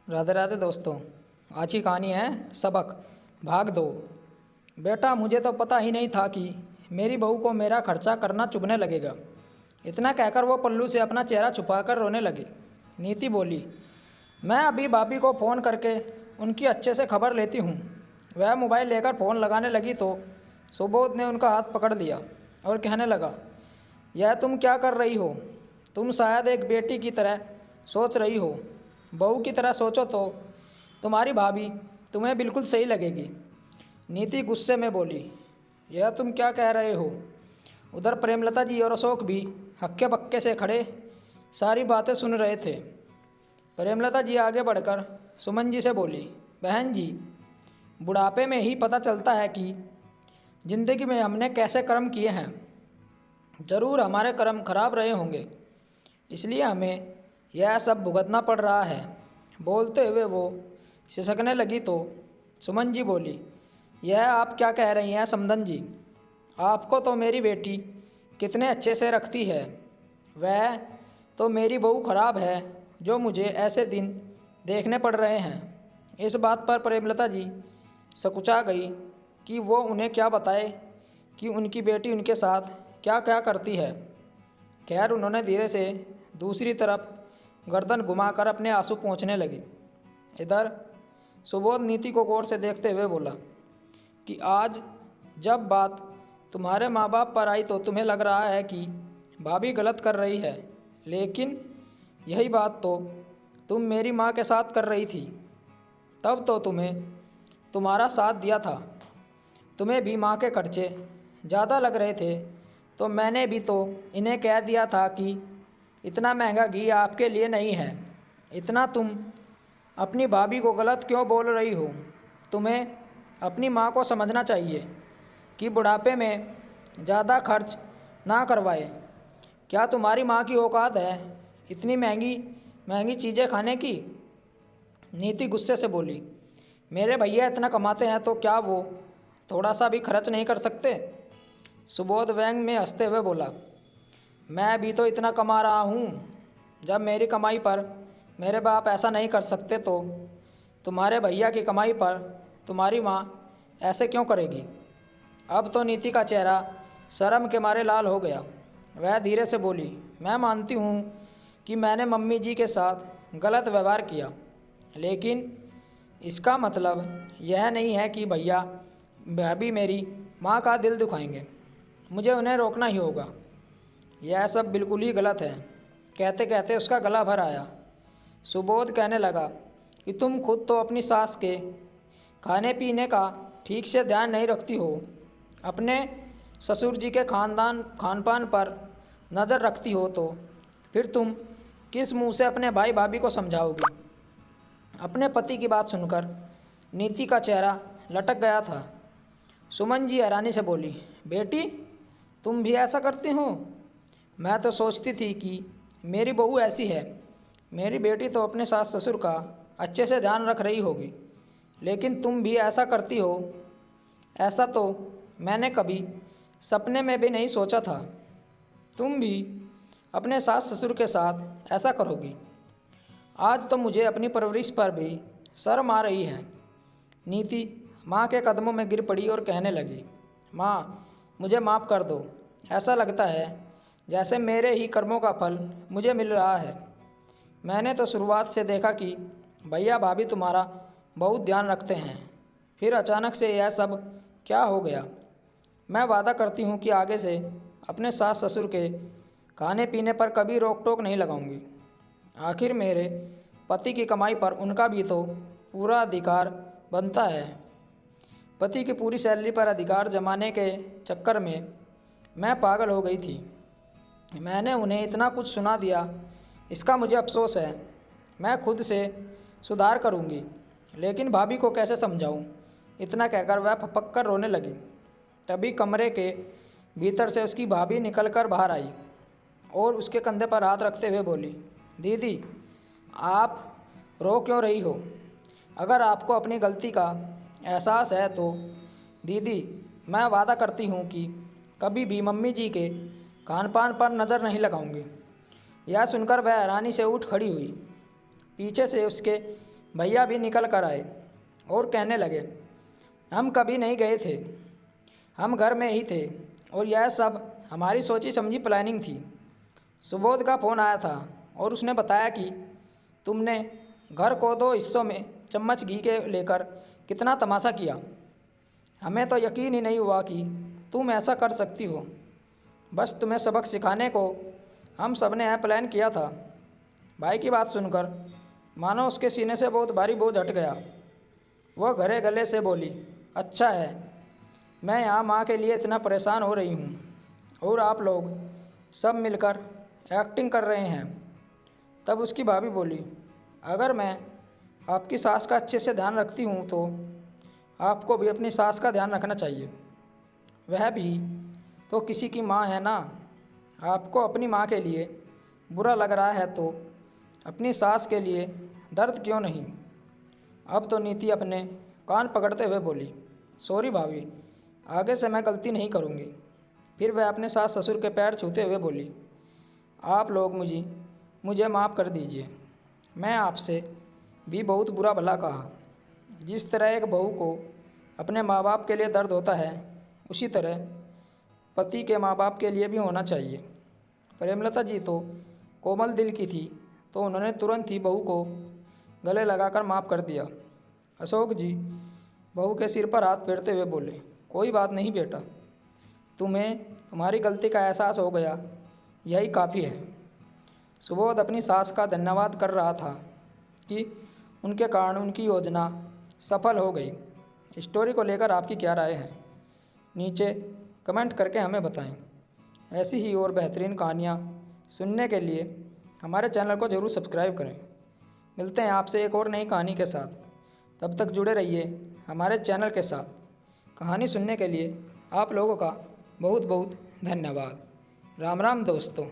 राधे राधे दोस्तों। आज की कहानी है सबक भाग 2। बेटा, मुझे तो पता ही नहीं था कि मेरी बहू को मेरा खर्चा करना चुभने लगेगा। इतना कहकर वो पल्लू से अपना चेहरा छुपाकर रोने लगी। नीति बोली, मैं अभी भाभी को फ़ोन करके उनकी अच्छे से खबर लेती हूँ। वह मोबाइल लेकर फ़ोन लगाने लगी तो सुबोध ने उनका हाथ पकड़ लिया और कहने लगा, यह तुम क्या कर रही हो? तुम शायद एक बेटी की तरह सोच रही हो। बहू की तरह सोचो तो तुम्हारी भाभी तुम्हें बिल्कुल सही लगेगी। नीति गुस्से में बोली, यह तुम क्या कह रहे हो? उधर प्रेमलता जी और अशोक भी हक्के बक्के से खड़े सारी बातें सुन रहे थे। प्रेमलता जी आगे बढ़कर सुमन जी से बोली, बहन जी, बुढ़ापे में ही पता चलता है कि ज़िंदगी में हमने कैसे कर्म किए हैं। ज़रूर हमारे कर्म खराब रहे होंगे, इसलिए हमें यह सब भुगतना पड़ रहा है। बोलते हुए वो सिसकने लगी तो सुमन जी बोली, यह आप क्या कह रही हैं समदन जी? आपको तो मेरी बेटी कितने अच्छे से रखती है। वह तो मेरी बहू खराब है जो मुझे ऐसे दिन देखने पड़ रहे हैं। इस बात पर प्रेमलता जी सकुचा गई कि वो उन्हें क्या बताए कि उनकी बेटी उनके साथ क्या क्या करती है। खैर, उन्होंने धीरे से दूसरी तरफ गर्दन घुमाकर अपने आंसू पोंछने लगी। इधर सुबोध नीति को गौर से देखते हुए बोला कि आज जब बात तुम्हारे माँ बाप पर आई तो तुम्हें लग रहा है कि भाभी गलत कर रही है, लेकिन यही बात तो तुम मेरी माँ के साथ कर रही थी। तब तो तुम्हें तुम्हारा साथ दिया था। तुम्हें भी माँ के खर्चे ज़्यादा लग रहे थे तो मैंने भी तो इन्हें कह दिया था कि इतना महंगा घी आपके लिए नहीं है। इतना तुम अपनी भाभी को गलत क्यों बोल रही हो? तुम्हें अपनी माँ को समझना चाहिए कि बुढ़ापे में ज़्यादा खर्च ना करवाए। क्या तुम्हारी माँ की औकात है इतनी महंगी महंगी चीज़ें खाने की? नीति गुस्से से बोली, मेरे भैया इतना कमाते हैं तो क्या वो थोड़ा सा भी खर्च नहीं कर सकते? सुबोध व्यंग में हंसते हुए बोला, मैं भी तो इतना कमा रहा हूँ। जब मेरी कमाई पर मेरे बाप ऐसा नहीं कर सकते तो तुम्हारे भैया की कमाई पर तुम्हारी माँ ऐसे क्यों करेगी? अब तो नीति का चेहरा शर्म के मारे लाल हो गया। वह धीरे से बोली, मैं मानती हूँ कि मैंने मम्मी जी के साथ गलत व्यवहार किया, लेकिन इसका मतलब यह नहीं है कि भैया भाभी मेरी माँ का दिल दुखाएंगे। मुझे उन्हें रोकना ही होगा। यह सब बिल्कुल ही गलत है। कहते कहते उसका गला भर आया। सुबोध कहने लगा कि तुम खुद तो अपनी सास के खाने पीने का ठीक से ध्यान नहीं रखती हो। अपने ससुर जी के खान पान पर नज़र रखती हो तो फिर तुम किस मुंह से अपने भाई भाभी को समझाओगी? अपने पति की बात सुनकर नीति का चेहरा लटक गया था। सुमन जी हैरानी से बोली, बेटी, तुम भी ऐसा करती हो? मैं तो सोचती थी कि मेरी बहू ऐसी है। मेरी बेटी तो अपने सास ससुर का अच्छे से ध्यान रख रही होगी, लेकिन तुम भी ऐसा करती हो, ऐसा तो मैंने कभी सपने में भी नहीं सोचा था। तुम भी अपने सास ससुर के साथ ऐसा करोगी? आज तो मुझे अपनी परवरिश पर भी शर्म आ रही है। नीति माँ के कदमों में गिर पड़ी और कहने लगी, माँ, मुझे माफ़ कर दो। ऐसा लगता है जैसे मेरे ही कर्मों का फल मुझे मिल रहा है। मैंने तो शुरुआत से देखा कि भैया भाभी तुम्हारा बहुत ध्यान रखते हैं, फिर अचानक से यह सब क्या हो गया? मैं वादा करती हूँ कि आगे से अपने सास ससुर के खाने पीने पर कभी रोक टोक नहीं लगाऊंगी। आखिर मेरे पति की कमाई पर उनका भी तो पूरा अधिकार बनता है। पति की पूरी सैलरी पर अधिकार जमाने के चक्कर में मैं पागल हो गई थी। मैंने उन्हें इतना कुछ सुना दिया, इसका मुझे अफसोस है। मैं खुद से सुधार करूंगी, लेकिन भाभी को कैसे समझाऊं? इतना कहकर वह फपक कर रोने लगी। तभी कमरे के भीतर से उसकी भाभी निकलकर बाहर आई और उसके कंधे पर हाथ रखते हुए बोली, दीदी, आप रो क्यों रही हो? अगर आपको अपनी गलती का एहसास है तो दीदी, मैं वादा करती हूँ कि कभी भी मम्मी जी के खान पान पर नज़र नहीं लगाऊंगी। यह सुनकर वह हैरानी से उठ खड़ी हुई। पीछे से उसके भैया भी निकल कर आए और कहने लगे, हम कभी नहीं गए थे, हम घर में ही थे और यह सब हमारी सोची समझी प्लानिंग थी। सुबोध का फ़ोन आया था और उसने बताया कि तुमने घर को 2 हिस्सों में चम्मच घी के लेकर कितना तमाशा किया। हमें तो यकीन ही नहीं हुआ कि तुम ऐसा कर सकती हो। बस तुम्हें सबक सिखाने को हम सब ने यह प्लान किया था। भाई की बात सुनकर मानो उसके सीने से बहुत भारी बोझ हट गया। वह गले गले से बोली, अच्छा है, मैं यहाँ माँ के लिए इतना परेशान हो रही हूँ और आप लोग सब मिलकर एक्टिंग कर रहे हैं। तब उसकी भाभी बोली, अगर मैं आपकी सास का अच्छे से ध्यान रखती हूँ तो आपको भी अपनी सास का ध्यान रखना चाहिए। वह भी तो किसी की माँ है ना। आपको अपनी माँ के लिए बुरा लग रहा है तो अपनी सास के लिए दर्द क्यों नहीं। अब तो नीति अपने कान पकड़ते हुए बोली, सॉरी भाभी, आगे से मैं गलती नहीं करूँगी। फिर वह अपने सास ससुर के पैर छूते हुए बोली, आप लोग मुझे माफ़ कर दीजिए। मैं आपसे भी बहुत बुरा भला कहा। जिस तरह एक बहू को अपने माँ बाप के लिए दर्द होता है, उसी तरह पति के माँ बाप के लिए भी होना चाहिए। प्रेमलता जी तो कोमल दिल की थी, तो उन्होंने तुरंत ही बहू को गले लगाकर माफ़ कर दिया। अशोक जी बहू के सिर पर हाथ फेरते हुए बोले, कोई बात नहीं बेटा, तुम्हें तुम्हारी गलती का एहसास हो गया, यही काफ़ी है। सुबोध अपनी सास का धन्यवाद कर रहा था कि उनके कारण उनकी योजना सफल हो गई। स्टोरी को लेकर आपकी क्या राय है, नीचे कमेंट करके हमें बताएं। ऐसी ही और बेहतरीन कहानियाँ सुनने के लिए हमारे चैनल को ज़रूर सब्सक्राइब करें। मिलते हैं आपसे एक और नई कहानी के साथ। तब तक जुड़े रहिए हमारे चैनल के साथ। कहानी सुनने के लिए आप लोगों का बहुत बहुत धन्यवाद। राम राम दोस्तों।